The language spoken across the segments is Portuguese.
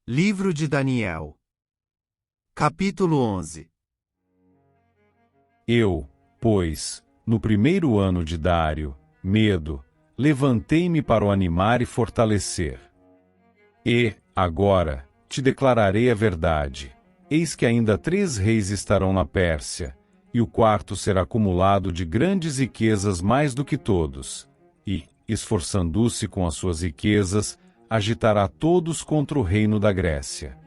Livro de Daniel. Capítulo 11. Eu, pois, no primeiro ano de Dário, Medo, levantei-me para o animar e fortalecer. E, agora, te declararei a verdade. Eis que ainda 3 reis estarão na Pérsia, e o quarto será acumulado de grandes riquezas mais do que todos, e, esforçando-se com as suas riquezas, agitará todos contra o reino da Grécia.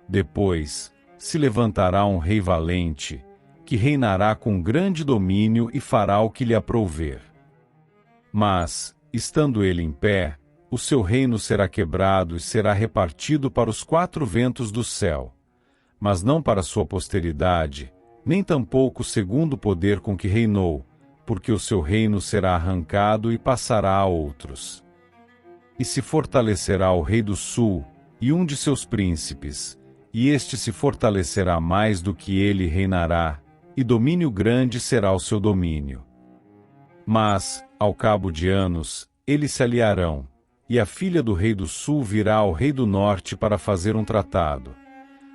Depois, se levantará um rei valente, que reinará com grande domínio e fará o que lhe aprouver. Mas, estando ele em pé, o seu reino será quebrado e será repartido para os 4 ventos do céu, mas não para sua posteridade, nem tampouco segundo o poder com que reinou, porque o seu reino será arrancado e passará a outros. E se fortalecerá o rei do sul, e um de seus príncipes, e este se fortalecerá mais do que ele reinará, e domínio grande será o seu domínio. Mas, ao cabo de anos, eles se aliarão, e a filha do rei do sul virá ao rei do norte para fazer um tratado.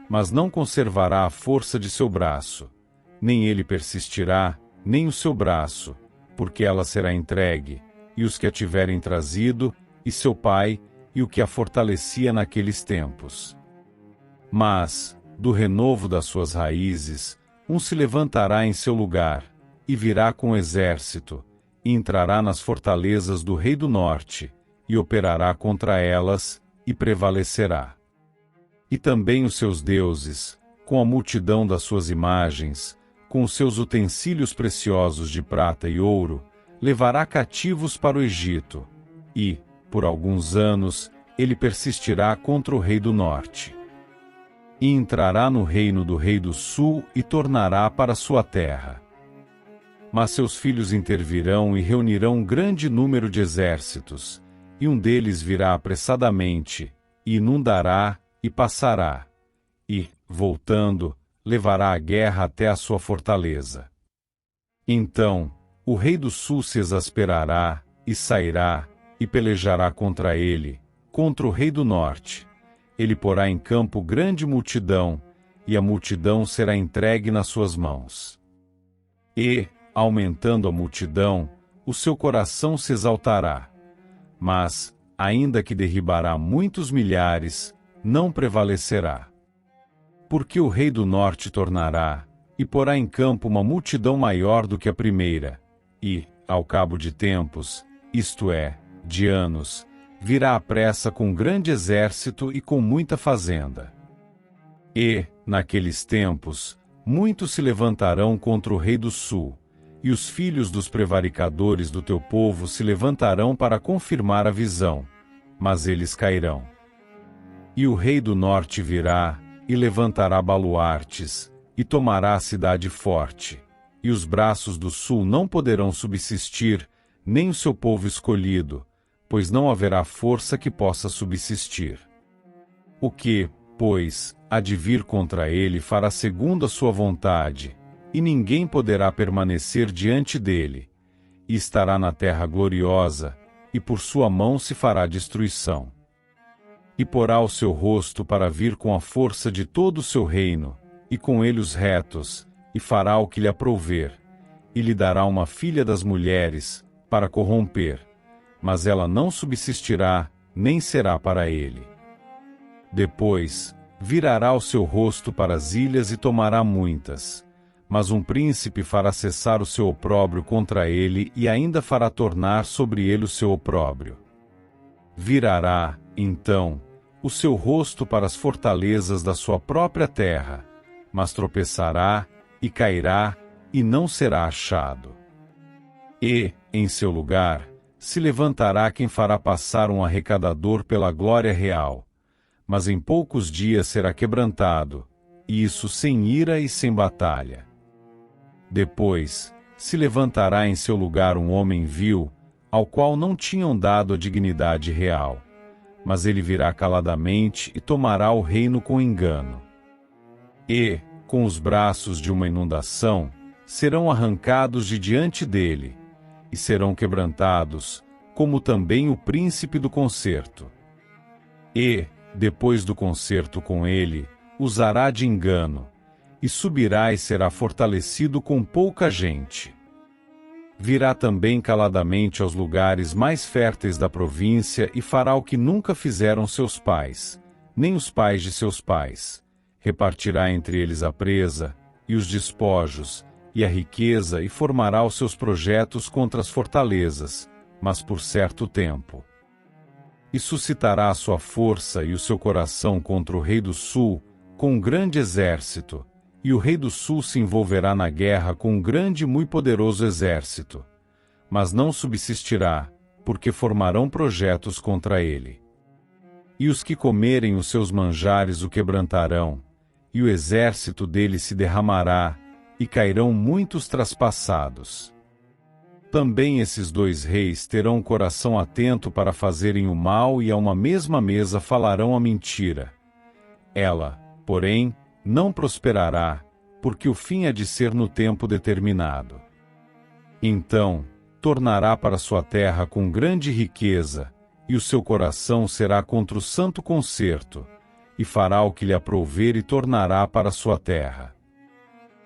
Mas não conservará a força de seu braço, nem ele persistirá, nem o seu braço, porque ela será entregue, e os que a tiverem trazido, e seu pai, e o que a fortalecia naqueles tempos. Mas, do renovo das suas raízes, um se levantará em seu lugar, e virá com exército, e entrará nas fortalezas do rei do norte, e operará contra elas, e prevalecerá. E também os seus deuses, com a multidão das suas imagens, com os seus utensílios preciosos de prata e ouro, levará cativos para o Egito, e, por alguns anos, ele persistirá contra o rei do norte. E entrará no reino do rei do sul e tornará para sua terra. Mas seus filhos intervirão e reunirão um grande número de exércitos, e um deles virá apressadamente, e inundará, e passará, e, voltando, levará a guerra até a sua fortaleza. Então, o rei do sul se exasperará, e sairá, e pelejará contra ele, contra o rei do norte. Ele porá em campo grande multidão, e a multidão será entregue nas suas mãos. E, aumentando a multidão, o seu coração se exaltará. Mas, ainda que derribará muitos milhares, não prevalecerá. Porque o rei do norte tornará, e porá em campo uma multidão maior do que a primeira, e, ao cabo de tempos, isto é, de anos, virá à pressa com grande exército e com muita fazenda. E, naqueles tempos, muitos se levantarão contra o rei do sul, e os filhos dos prevaricadores do teu povo se levantarão para confirmar a visão, mas eles cairão. E o rei do norte virá, e levantará baluartes, e tomará a cidade forte, e os braços do sul não poderão subsistir, nem o seu povo escolhido, pois não haverá força que possa subsistir. O que, pois, há de vir contra ele fará segundo a sua vontade, e ninguém poderá permanecer diante dele, e estará na terra gloriosa, e por sua mão se fará destruição. E porá o seu rosto para vir com a força de todo o seu reino, e com ele os retos, e fará o que lhe aprouver, e lhe dará uma filha das mulheres, para corromper, mas ela não subsistirá, nem será para ele. Depois, virará o seu rosto para as ilhas e tomará muitas, mas um príncipe fará cessar o seu opróbrio contra ele e ainda fará tornar sobre ele o seu opróbrio. Virará, então, o seu rosto para as fortalezas da sua própria terra, mas tropeçará, e cairá, e não será achado. E, em seu lugar, se levantará quem fará passar um arrecadador pela glória real, mas em poucos dias será quebrantado, e isso sem ira e sem batalha. Depois, se levantará em seu lugar um homem vil, ao qual não tinham dado a dignidade real, mas ele virá caladamente e tomará o reino com engano. E, com os braços de uma inundação, serão arrancados de diante dele, e serão quebrantados, como também o príncipe do concerto. E, depois do concerto com ele, usará de engano, e subirá e será fortalecido com pouca gente. Virá também caladamente aos lugares mais férteis da província e fará o que nunca fizeram seus pais, nem os pais de seus pais. Repartirá entre eles a presa, e os despojos, e a riqueza, e formará os seus projetos contra as fortalezas, mas por certo tempo. E suscitará a sua força e o seu coração contra o rei do sul, com um grande exército, e o rei do sul se envolverá na guerra com um grande e muito poderoso exército. Mas não subsistirá, porque formarão projetos contra ele. E os que comerem os seus manjares o quebrantarão, e o exército dele se derramará, e cairão muitos traspassados. Também esses dois reis terão um coração atento para fazerem o mal e a uma mesma mesa falarão a mentira. Ela, porém, não prosperará, porque o fim há de ser no tempo determinado. Então, tornará para sua terra com grande riqueza, e o seu coração será contra o santo concerto, e fará o que lhe aprouver e tornará para sua terra.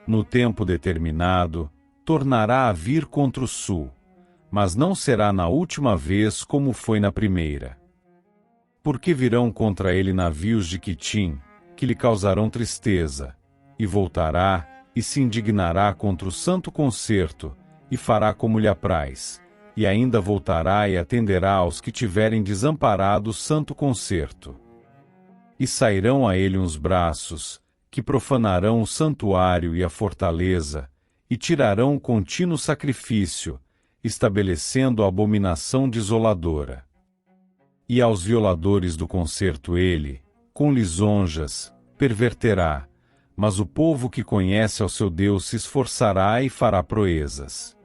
No tempo determinado, tornará a vir contra o sul, mas não será na última vez como foi na primeira. Porque virão contra ele navios de Quitim, que lhe causarão tristeza, e voltará, e se indignará contra o santo concerto, e fará como lhe apraz, e ainda voltará e atenderá aos que tiverem desamparado o santo concerto. E sairão a ele uns braços, que profanarão o santuário e a fortaleza, e tirarão um contínuo sacrifício, estabelecendo a abominação desoladora. E aos violadores do concerto ele, com lisonjas, perverterá, mas o povo que conhece ao seu Deus se esforçará e fará proezas.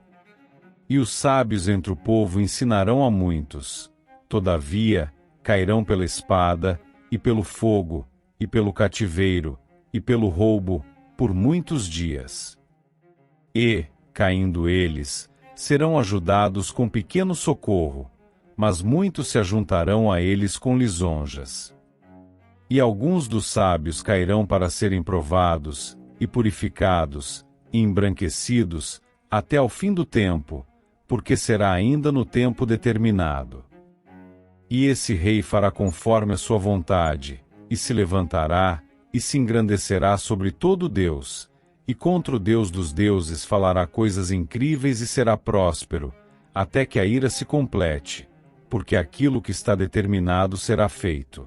E os sábios entre o povo ensinarão a muitos, todavia, cairão pela espada, e pelo fogo, e pelo cativeiro, e pelo roubo, por muitos dias. E, caindo eles, serão ajudados com pequeno socorro, mas muitos se ajuntarão a eles com lisonjas. E alguns dos sábios cairão para serem provados, e purificados, e embranquecidos, até ao fim do tempo, porque será ainda no tempo determinado. E esse rei fará conforme a sua vontade, e se levantará, e se engrandecerá sobre todo Deus, e contra o Deus dos deuses falará coisas incríveis e será próspero, até que a ira se complete, porque aquilo que está determinado será feito.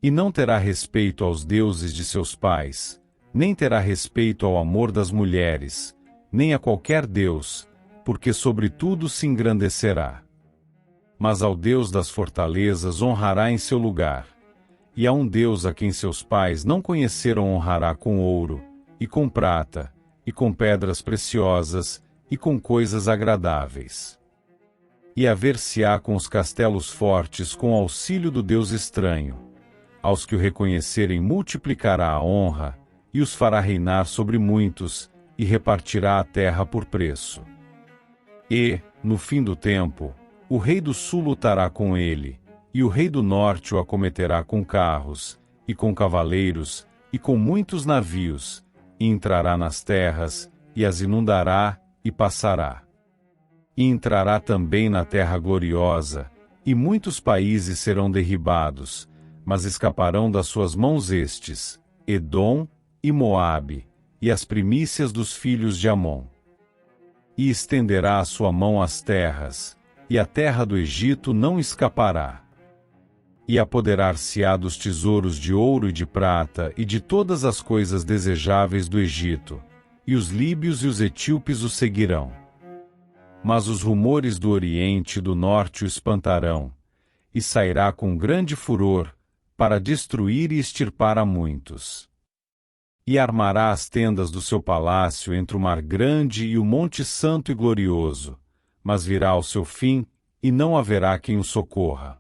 E não terá respeito aos deuses de seus pais, nem terá respeito ao amor das mulheres, nem a qualquer deus, porque sobre tudo se engrandecerá. Mas ao Deus das fortalezas honrará em seu lugar, e a um Deus a quem seus pais não conheceram honrará com ouro, e com prata, e com pedras preciosas, e com coisas agradáveis. E haver-se-á com os castelos fortes com auxílio do Deus estranho. Aos que o reconhecerem multiplicará a honra, e os fará reinar sobre muitos, e repartirá a terra por preço. E, no fim do tempo, o rei do sul lutará com ele, e o rei do norte o acometerá com carros, e com cavaleiros, e com muitos navios, e entrará nas terras, e as inundará, e passará. E entrará também na terra gloriosa, e muitos países serão derribados, mas escaparão das suas mãos estes, Edom e Moabe, e as primícias dos filhos de Amon. E estenderá a sua mão às terras, e a terra do Egito não escapará. E apoderar-se-á dos tesouros de ouro e de prata e de todas as coisas desejáveis do Egito, e os líbios e os etíopes o seguirão. Mas os rumores do Oriente e do Norte o espantarão, e sairá com grande furor, para destruir e extirpar a muitos. E armará as tendas do seu palácio entre o mar grande e o monte santo e glorioso, mas virá ao seu fim, e não haverá quem o socorra.